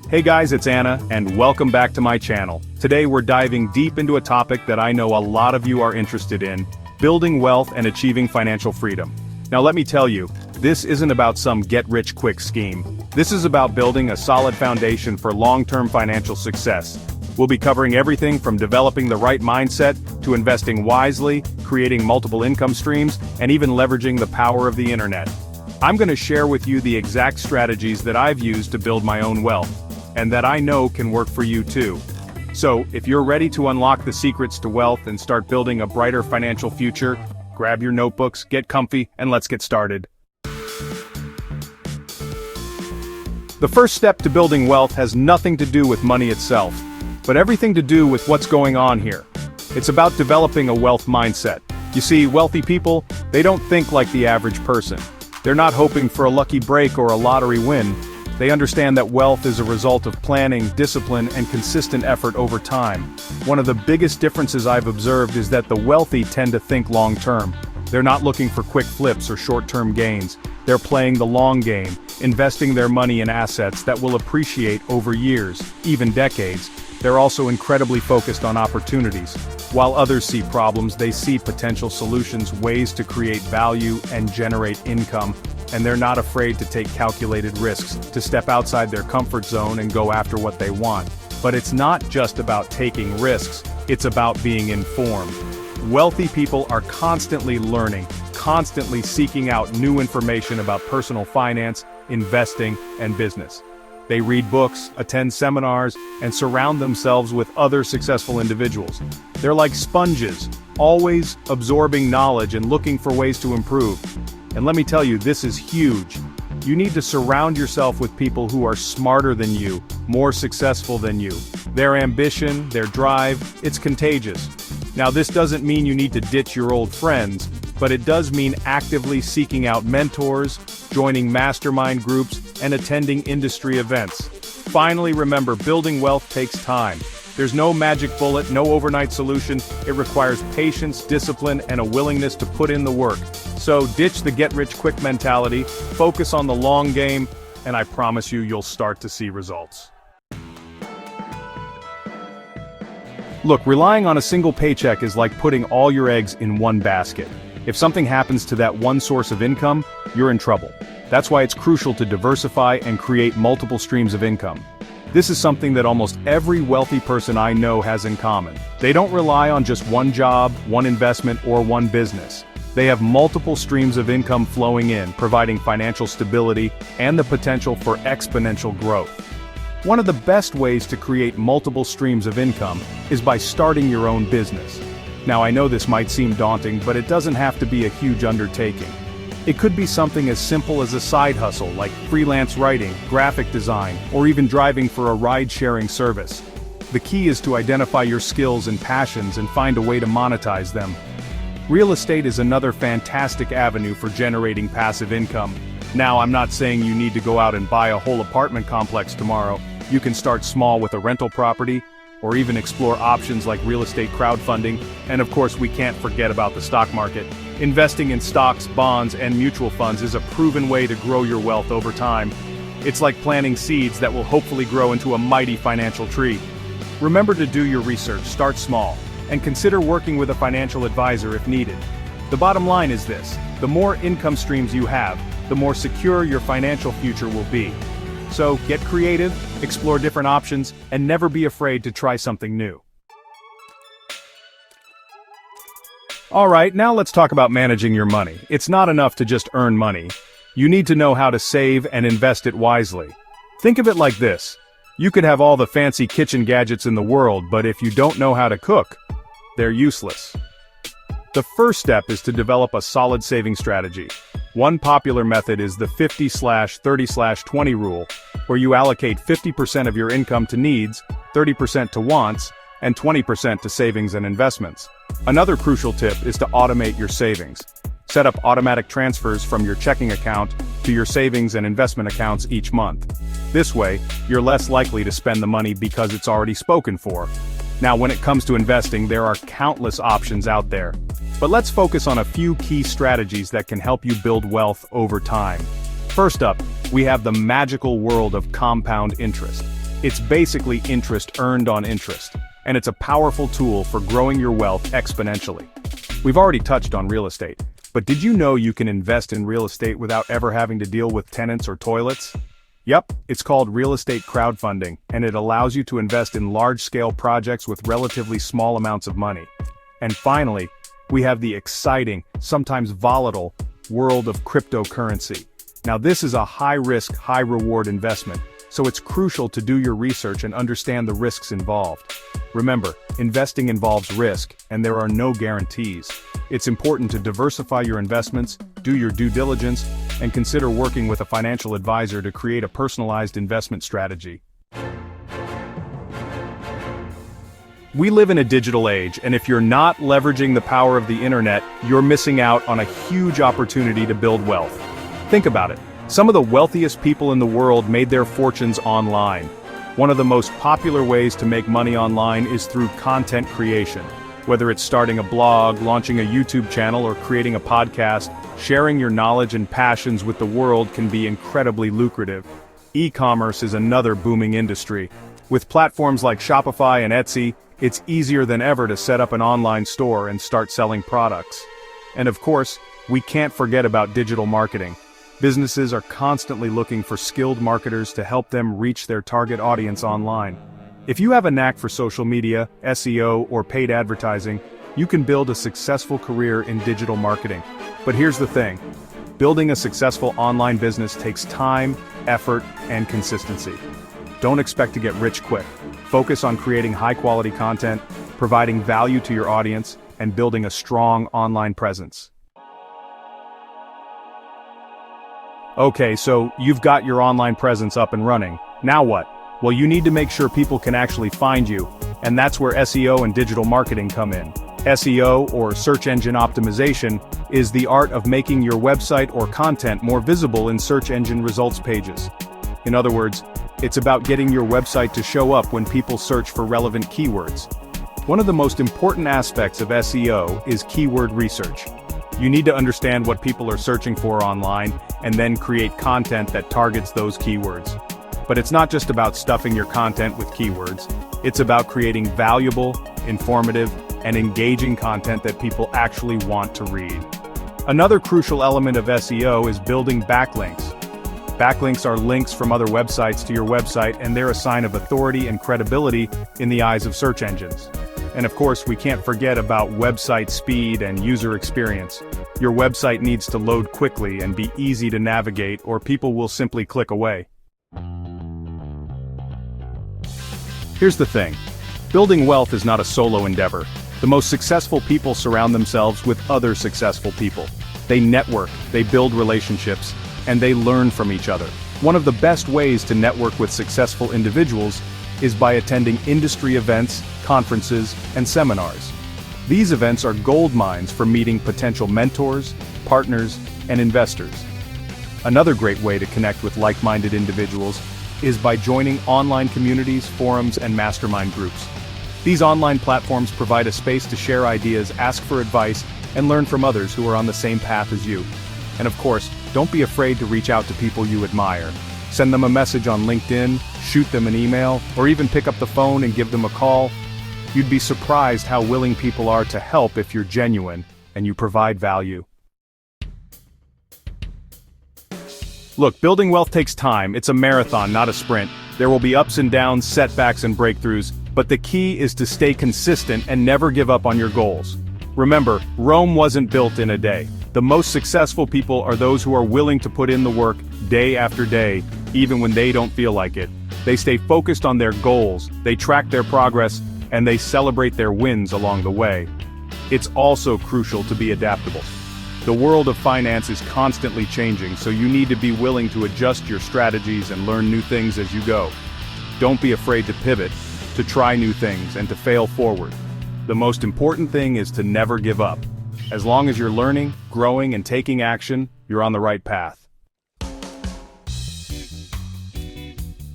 Hey guys, it's Anna, and welcome back to my channel. Today we're diving deep into a topic that I know a lot of you are interested in, building wealth and achieving financial freedom. Now let me tell you, this isn't about some get-rich-quick scheme. This is about building a solid foundation for long-term financial success. We'll be covering everything from developing the right mindset, to investing wisely, creating multiple income streams, and even leveraging the power of the internet. I'm going to share with you the exact strategies that I've used to build my own wealth, and that I know can work for you too. So, if you're ready to unlock the secrets to wealth and start building a brighter financial future, grab your notebooks, get comfy, and let's get started. The first step to building wealth has nothing to do with money itself, but everything to do with what's going on here. It's about developing a wealth mindset. You see, wealthy people, they don't think like the average person. They're not hoping for a lucky break or a lottery win. They understand that wealth is a result of planning, discipline, and consistent effort over time. One of the biggest differences I've observed is that the wealthy tend to think long-term. They're not looking for quick flips or short-term gains. They're playing the long game, investing their money in assets that will appreciate over years, even decades. They're also incredibly focused on opportunities. While others see problems, they see potential solutions, ways to create value and generate income. And they're not afraid to take calculated risks, to step outside their comfort zone and go after what they want. But it's not just about taking risks, it's about being informed. Wealthy people are constantly learning, constantly seeking out new information about personal finance, investing, and business. They read books, attend seminars, and surround themselves with other successful individuals. They're like sponges, always absorbing knowledge and looking for ways to improve. And let me tell you, this is huge. You need to surround yourself with people who are smarter than you, more successful than you. Their ambition, their drive, it's contagious. Now this doesn't mean you need to ditch your old friends, but it does mean actively seeking out mentors, joining mastermind groups, and attending industry events. Finally, remember, building wealth takes time. There's no magic bullet, no overnight solution. It requires patience, discipline, and a willingness to put in the work. So ditch the get-rich-quick mentality, focus on the long game, and I promise you, you'll start to see results. Look, relying on a single paycheck is like putting all your eggs in one basket. If something happens to that one source of income, you're in trouble. That's why it's crucial to diversify and create multiple streams of income. This is something that almost every wealthy person I know has in common. They don't rely on just one job, one investment, or one business. They have multiple streams of income flowing in, providing financial stability and the potential for exponential growth. One of the best ways to create multiple streams of income is by starting your own business. Now I know this might seem daunting, but it doesn't have to be a huge undertaking. It could be something as simple as a side hustle like freelance writing, graphic design, or even driving for a ride-sharing service. The key is to identify your skills and passions and find a way to monetize them. Real estate is another fantastic avenue for generating passive income. Now, I'm not saying you need to go out and buy a whole apartment complex tomorrow. You can start small with a rental property, or even explore options like real estate crowdfunding, and of course we can't forget about the stock market. Investing in stocks, bonds, and mutual funds is a proven way to grow your wealth over time. It's like planting seeds that will hopefully grow into a mighty financial tree. Remember to do your research, start small, and consider working with a financial advisor if needed. The bottom line is this: the more income streams you have, the more secure your financial future will be. So get creative, explore different options, and never be afraid to try something new. Alright, now let's talk about managing your money. It's not enough to just earn money. You need to know how to save and invest it wisely. Think of it like this: you could have all the fancy kitchen gadgets in the world, but if you don't know how to cook, they're useless. The first step is to develop a solid saving strategy. One popular method is the 50/30/20 rule, where you allocate 50% of your income to needs, 30% to wants, and 20% to savings and investments. Another crucial tip is to automate your savings. Set up automatic transfers from your checking account to your savings and investment accounts each month. This way, you're less likely to spend the money because it's already spoken for. Now, when it comes to investing, there are countless options out there. But let's focus on a few key strategies that can help you build wealth over time. First up, we have the magical world of compound interest. It's basically interest earned on interest, and it's a powerful tool for growing your wealth exponentially. We've already touched on real estate, but did you know you can invest in real estate without ever having to deal with tenants or toilets? Yep, it's called real estate crowdfunding, and it allows you to invest in large-scale projects with relatively small amounts of money. And finally, we have the exciting, sometimes volatile, world of cryptocurrency. Now this is a high-risk, high-reward investment, so it's crucial to do your research and understand the risks involved. Remember, investing involves risk, and there are no guarantees. It's important to diversify your investments, do your due diligence, and consider working with a financial advisor to create a personalized investment strategy. We live in a digital age, and if you're not leveraging the power of the internet, you're missing out on a huge opportunity to build wealth. Think about it. Some of the wealthiest people in the world made their fortunes online. One of the most popular ways to make money online is through content creation. Whether it's starting a blog, launching a YouTube channel, or creating a podcast, sharing your knowledge and passions with the world can be incredibly lucrative. E-commerce is another booming industry. With platforms like Shopify and Etsy, it's easier than ever to set up an online store and start selling products. And of course, we can't forget about digital marketing. Businesses are constantly looking for skilled marketers to help them reach their target audience online. If you have a knack for social media, SEO, or paid advertising, you can build a successful career in digital marketing. But here's the thing. Building a successful online business takes time, effort, and consistency. Don't expect to get rich quick. Focus on creating high-quality content, providing value to your audience, and building a strong online presence. Okay, so you've got your online presence up and running. Now what? Well, you need to make sure people can actually find you, and that's where SEO and digital marketing come in. SEO, or search engine optimization, is the art of making your website or content more visible in search engine results pages. In other words, it's about getting your website to show up when people search for relevant keywords. One of the most important aspects of SEO is keyword research. You need to understand what people are searching for online, and then create content that targets those keywords. But it's not just about stuffing your content with keywords. It's about creating valuable, informative, and engaging content that people actually want to read. Another crucial element of SEO is building backlinks. Backlinks are links from other websites to your website, and they're a sign of authority and credibility in the eyes of search engines. And of course, we can't forget about website speed and user experience. Your website needs to load quickly and be easy to navigate, or people will simply click away. Here's the thing. Building wealth is not a solo endeavor. The most successful people surround themselves with other successful people. They network, they build relationships, and they learn from each other. One of the best ways to network with successful individuals is by attending industry events, conferences, and seminars. These events are gold mines for meeting potential mentors, partners, and investors. Another great way to connect with like-minded individuals is by joining online communities, forums, and mastermind groups. These online platforms provide a space to share ideas, ask for advice, and learn from others who are on the same path as you. And of course, don't be afraid to reach out to people you admire. Send them a message on LinkedIn, shoot them an email, or even pick up the phone and give them a call. You'd be surprised how willing people are to help if you're genuine and you provide value. Look, building wealth takes time. It's a marathon, not a sprint. There will be ups and downs, setbacks and breakthroughs, but the key is to stay consistent and never give up on your goals. Remember, Rome wasn't built in a day. The most successful people are those who are willing to put in the work day after day, even when they don't feel like it. They stay focused on their goals, they track their progress, and they celebrate their wins along the way. It's also crucial to be adaptable. The world of finance is constantly changing, so you need to be willing to adjust your strategies and learn new things as you go. Don't be afraid to pivot, to try new things, and to fail forward. The most important thing is to never give up. As long as you're learning, growing, and taking action, you're on the right path.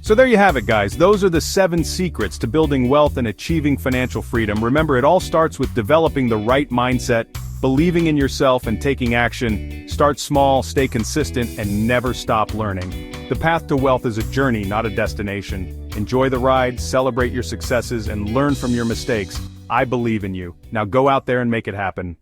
So there you have it, guys. Those are the 7 secrets to building wealth and achieving financial freedom. Remember, it all starts with developing the right mindset, believing in yourself, and taking action. Start small, stay consistent, and never stop learning. The path to wealth is a journey, not a destination. Enjoy the ride, celebrate your successes, and learn from your mistakes. I believe in you. Now go out there and make it happen.